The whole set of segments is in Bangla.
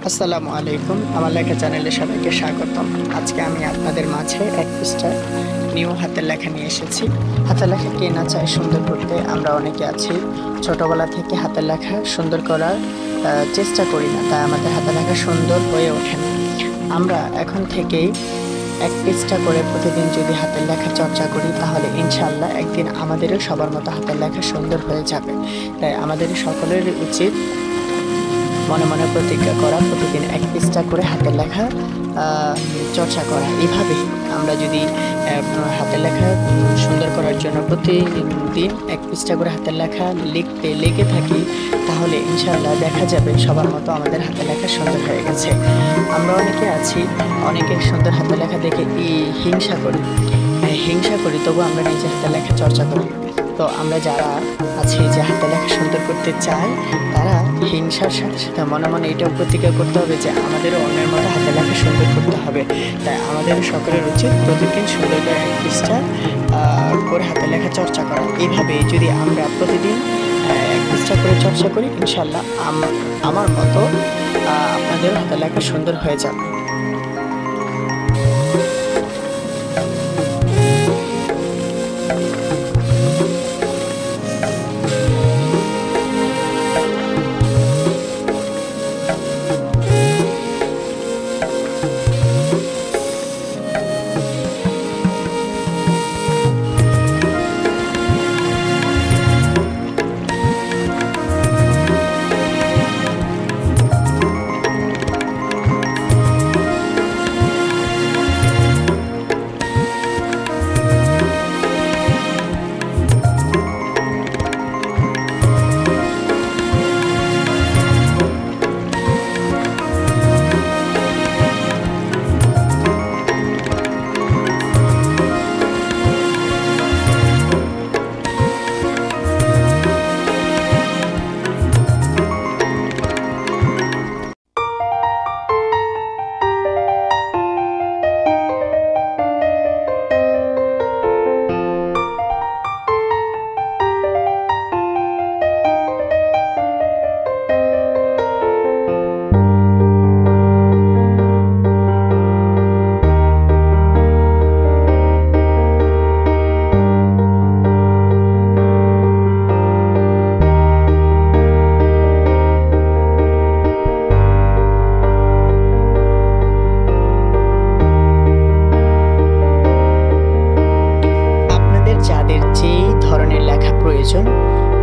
আসসালামু আলাইকুম, আমার লেখা চ্যানেলে সবাইকে স্বাগতম। আজকে আমি আপনাদের মাঝে এক পৃষ্ঠা নিউ হাতের লেখা নিয়ে এসেছি। হাতের লেখা কে না চায় সুন্দর করতে? আমরা অনেকে আছি ছোটবেলা থেকে হাতের লেখা সুন্দর করার চেষ্টা করি না, তাই আমাদের হাতের লেখা সুন্দর হয়ে ওঠে না। আমরা এখন থেকেই এক পৃষ্ঠা করে প্রতিদিন যদি হাতের লেখা চর্চা করি, তাহলে ইনশাআল্লাহ একদিন আমাদেরও সবার মতো হাতের লেখা সুন্দর হয়ে যাবে। তাই আমাদের সকলের উচিত মনে মনে প্রতিজ্ঞা করা, প্রতিদিন এক পৃষ্ঠা করে হাতের লেখা চর্চা করা। এভাবেই আমরা যদি হাতের লেখা সুন্দর করার জন্য প্রতিদিন এক পৃষ্ঠা করে হাতের লেখা লেগে থাকি, তাহলে ইনশাআল্লাহ দেখা যাবে সবার মতো আমাদের হাতের লেখা সুন্দর হয়ে গেছে। আমরা অনেকে আছি, অনেকের সুন্দর হাতের লেখা দেখে হিংসা করি, তবু আমরা নিজের হাতের লেখা চর্চা করি। তো আমরা যারা আছি যে হাতের লেখা সুন্দর করতে চাই, তারা হিংসার সাথে সাথে মনে মনে এটাও প্রতিজ্ঞা করতে হবে যে আমাদেরও অন্যের মতো হাতের লেখা সুন্দর করতে হবে। তাই আমাদের সকলের উচিত প্রতিদিন সুন্দর করে এক পৃষ্ঠা করে হাতের লেখা চর্চা করা। এইভাবে যদি আমরা প্রতিদিন এক পৃষ্ঠা করে চর্চা করি, ইনশাআল্লাহ আমার মতো আপনাদের হাতের লেখা সুন্দর হয়ে যাবে।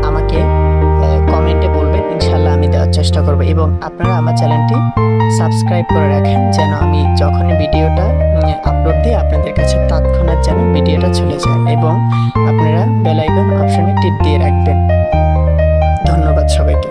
আমাকে কমেন্টে বলবেন, ইনশাআল্লাহ আমি দেওয়ার চেষ্টা করব। এবং আপনারা আমার চ্যানেলটি সাবস্ক্রাইব করে রাখেন, যেন আমি যখন ভিডিওটা আপলোড দিই আপনাদের কাছে তৎক্ষণাৎ যেন ভিডিওটা চলে যায়। এবং আপনারা বেল আইকন অপশনে টিপ দিয়ে রাখবেন। ধন্যবাদ সবাইকে।